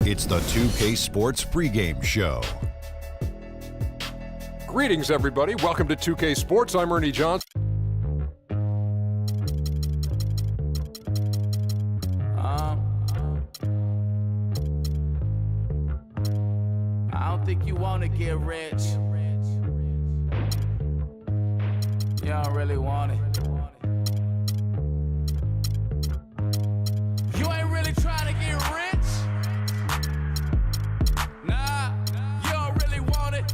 It's the 2K Sports pregame show. Greetings, everybody. Welcome to 2K Sports. I'm Ernie Johnson. I don't think you want to get rich. You don't really want it. You ain't really trying to get rich. Nah, you don't really want it.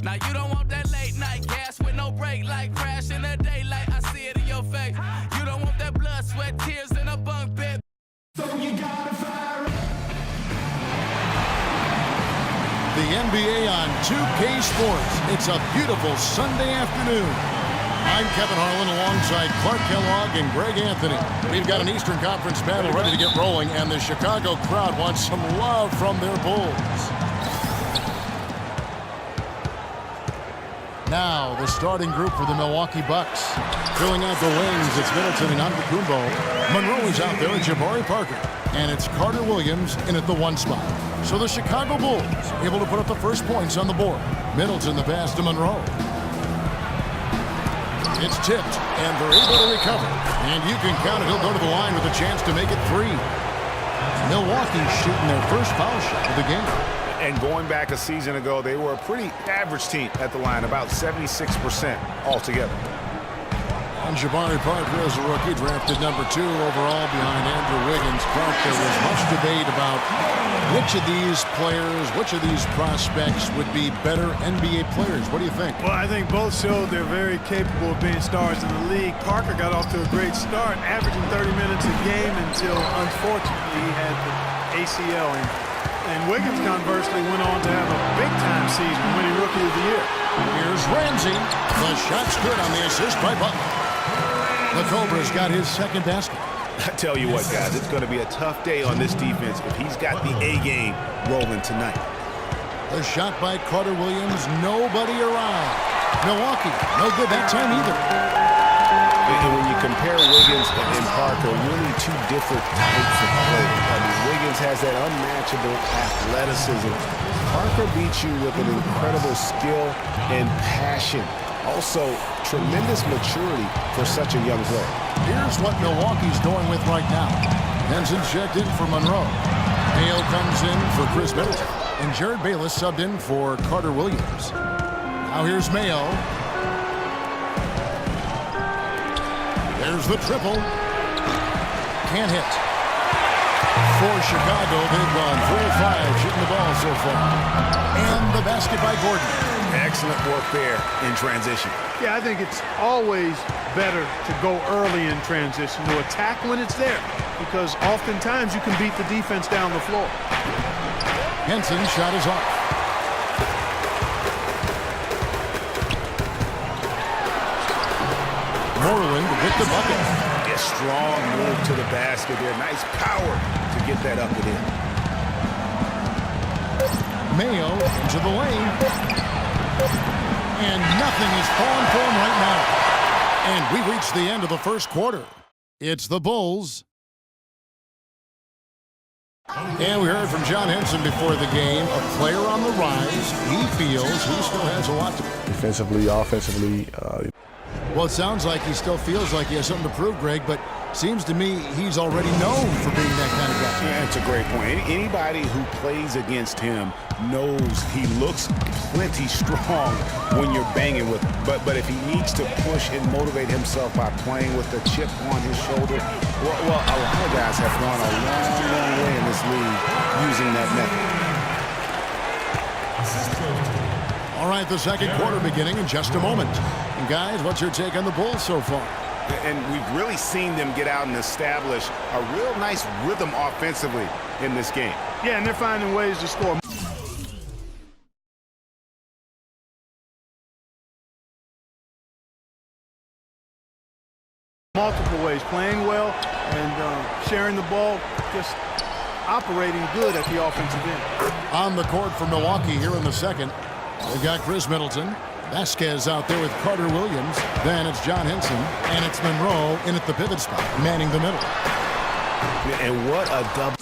Now you don't want that late night gas with no break, like crash in the daylight. I see it in your face. You don't want that blood, sweat, tears in a bunk bed. So you gotta fire up. The NBA on 2K Sports. It's a beautiful Sunday afternoon. I'm Kevin Harlan alongside Clark Kellogg and Greg Anthony. We've got an Eastern Conference battle ready to get rolling, and the Chicago crowd wants some love from their Bulls. Now, the starting group for the Milwaukee Bucks. Filling out the wings, it's Middleton and Antetokounmpo. Monroe is out there, and Jabari Parker. And it's Carter Williams in at the 1 spot. So the Chicago Bulls able to put up the first points on the board. Middleton the pass to Monroe. It's tipped, and they're able to recover. And you can count it, he'll go to the line with a chance to make it 3. Milwaukee's shooting their first foul shot of the game. And going back a season ago, they were a pretty average team at the line, about 76% altogether. And Jabari Parker as a rookie, drafted number 2 overall behind Andrew Wiggins. Clark, there was much debate about which of these players, which of these prospects would be better NBA players. What do you think? Well, I think both showed they're very capable of being stars in the league. Parker got off to a great start, averaging 30 minutes a game until, unfortunately, he had the ACL. And Wiggins, conversely, went on to have a big-time season, winning Rookie of the Year. Here's Ramsey. The shot's good on the assist by Butler. The Cobra's got his second basket. I tell you what, guys, it's going to be a tough day on this defense if he's got the A-game rolling tonight. The shot by Carter Williams, nobody around. Milwaukee, no good that time either. And when you compare Wiggins and Parker, really two different types of players. I mean, Wiggins has that unmatchable athleticism. Parker beats you with an incredible skill and passion. Also, tremendous maturity for such a young player. Here's what Milwaukee's going with right now. Henson's checked in for Monroe. Hale comes in for Chris Middleton. And Jared Bayless subbed in for Carter Williams. Now here's Mayo. There's the triple. Can't hit. For Chicago, they've gone 4-5 shooting the ball so far. And the basket by Gordon. Excellent work there in transition. Yeah, I think it's always better to go early in transition, to attack when it's there, because oftentimes you can beat the defense down the floor. Henson's shot is off. Moreland with the bucket. A strong move to the basket there. Nice power to get that up and in. Mayo into the lane. And nothing is falling for him right now. And we reach the end of the first quarter. It's the Bulls. And we heard from John Henson before the game, a player on the rise. He feels he still has a lot to do. Defensively, offensively. Well, it sounds like he still feels like he has something to prove, Greg, but seems to me he's already known for being that kind of guy. Yeah, that's a great point. Anybody who plays against him knows he looks plenty strong when you're banging with him. But if he needs to push and motivate himself by playing with the chip on his shoulder, well, a lot of guys have gone a long, long way in this league using that method. All right, the second quarter beginning in just a moment. And guys, what's your take on the Bulls so far? And we've really seen them get out and establish a real nice rhythm offensively in this game. Yeah, and they're finding ways to score. Multiple ways, playing well and sharing the ball, just operating good at the offensive end. On the court for Milwaukee here in the second. They've got Chris Middleton. Vasquez out there with Carter Williams. Then it's John Henson. And it's Monroe in at the pivot spot, manning the middle. And what a double.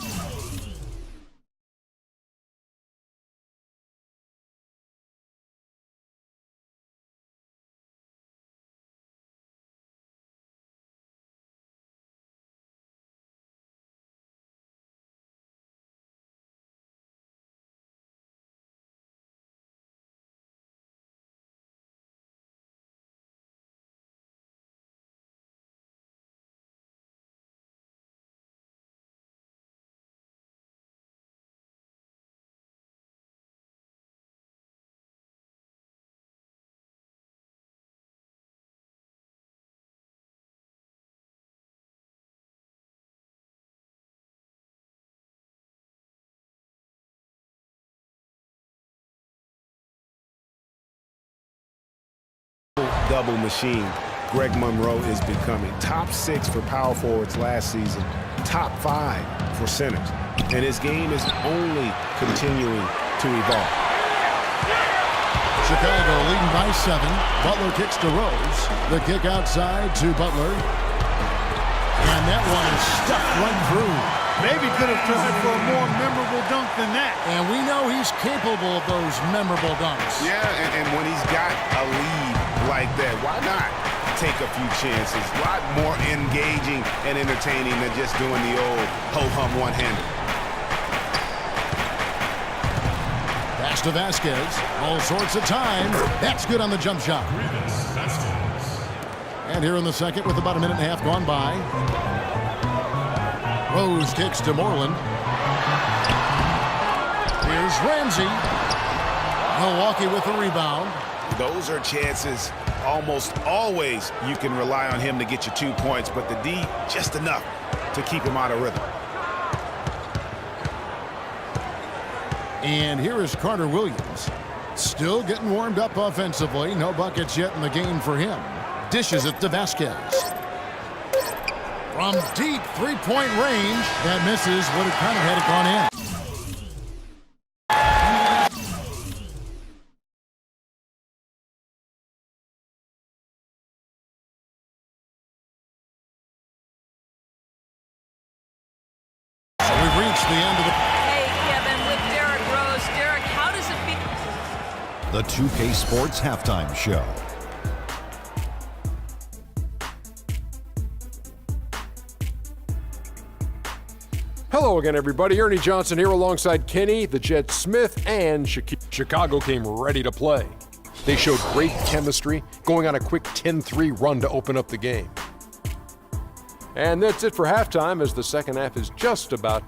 Double machine Greg Monroe is becoming. Top 6 for power forwards last season, top 5 for centers. And his game is only continuing to evolve. Chicago leading by 7. Butler kicks to Rose. The kick outside to Butler. And that one is stuffed right through. Maybe could have tried for a more memorable dunk than that. And we know he's capable of those memorable dunks. Yeah, and when he's got a lead like that, why not take a few chances? A lot more engaging and entertaining than just doing the old ho-hum one-hander. Pass to Vasquez. All sorts of time. That's good on the jump shot. And here in the second with about a minute and a half gone by. Rose kicks to Moreland. Here's Ramsey. Milwaukee with the rebound. Those are chances almost always you can rely on him to get you 2 points, but the D just enough to keep him out of rhythm. And here is Carter Williams. Still getting warmed up offensively. No buckets yet in the game for him. Dishes it to Vasquez. From deep three-point range, that misses. Would have kind of had it gone in. So we've reached the end of the... Hey, Kevin, with Derrick Rose. Derrick, how does it feel? The 2K Sports Halftime Show. Hello again, everybody. Ernie Johnson here alongside Kenny, the Jet Smith, and Chicago came ready to play. They showed great chemistry, going on a quick 10-3 run to open up the game. And that's it for halftime, as the second half is just about...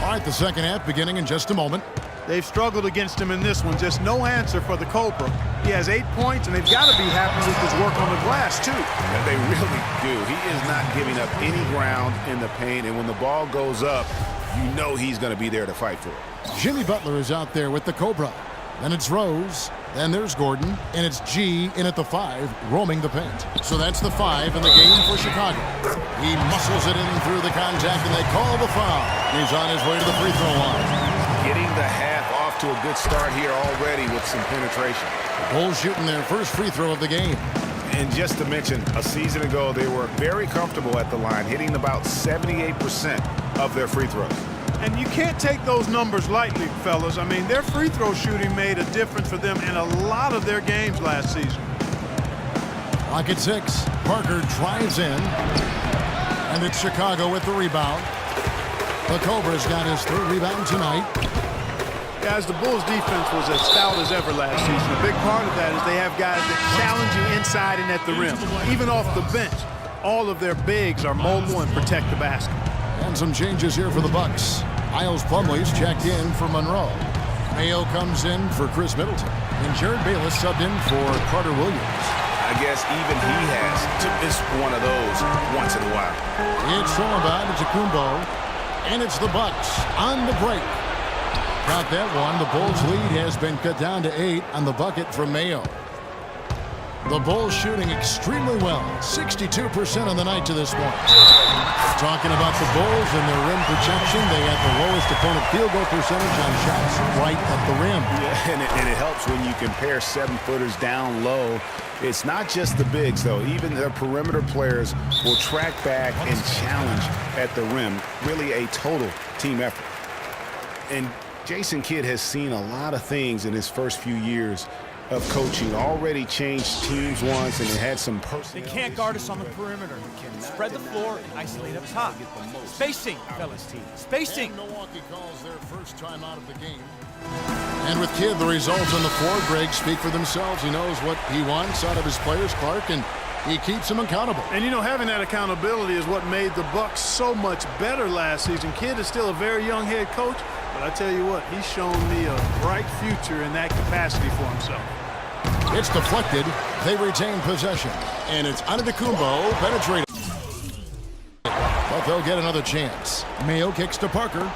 All right, the second half beginning in just a moment. They've struggled against him in this one. Just no answer for the Cobra. He has 8 points, and they've got to be happy with his work on the glass, too. And they really do. He is not giving up any ground in the paint, and when the ball goes up, you know he's going to be there to fight for it. Jimmy Butler is out there with the Cobra. Then it's Rose. Then there's Gordon. And it's G in at the 5, roaming the paint. So that's the 5 in the game for Chicago. He muscles it in through the contact, and they call the foul. He's on his way to the free throw line. Getting the half off to a good start here already with some penetration. Bulls shooting their first free throw of the game. And just to mention, a season ago, they were very comfortable at the line, hitting about 78% of their free throws. And you can't take those numbers lightly, fellas. I mean, their free throw shooting made a difference for them in a lot of their games last season. Clock at 6. Parker drives in. And it's Chicago with the rebound. The Cobra's got his third rebound tonight. Guys, the Bulls' defense was as stout as ever last season. A big part of that is they have guys that challenge you inside and at the rim. Even off the bench, all of their bigs are mobile and protect the basket. And some changes here for the Bucks. Miles Plumlee's checked in for Monroe. Mayo comes in for Chris Middleton. And Jared Bayless subbed in for Carter Williams. I guess even he has to miss one of those once in a while. It's Solomon to Kumbo. And it's the Bucks on the break. Got that one. The Bulls' lead has been cut down to 8 on the bucket from Mayo. The Bulls shooting extremely well, 62% on the night to this point. Talking about the Bulls and their rim protection, they had the lowest opponent field goal percentage on shots right at the rim. Yeah, and it helps when you compare 7-footers down low. It's not just the bigs, though. Even the perimeter players will track back and challenge at the rim. Really a total team effort. And Jason Kidd has seen a lot of things in his first few years of coaching. Already changed teams once, and it had some personal. They can't guard us on the perimeter. Spread the floor and isolate up top. Spacing, fellas team. Spacing. And Milwaukee calls their first time out of the game. And with Kidd, the results on the floor, Greg, speak for themselves. He knows what he wants out of his players, Clark, and he keeps them accountable. And, you know, having that accountability is what made the Bucks so much better last season. Kidd is still a very young head coach, but I tell you what, he's shown me a bright future in that capacity for himself. It's deflected. They retain possession. And it's Antetokounmpo penetrating. But they'll get another chance. Mayo kicks to Parker.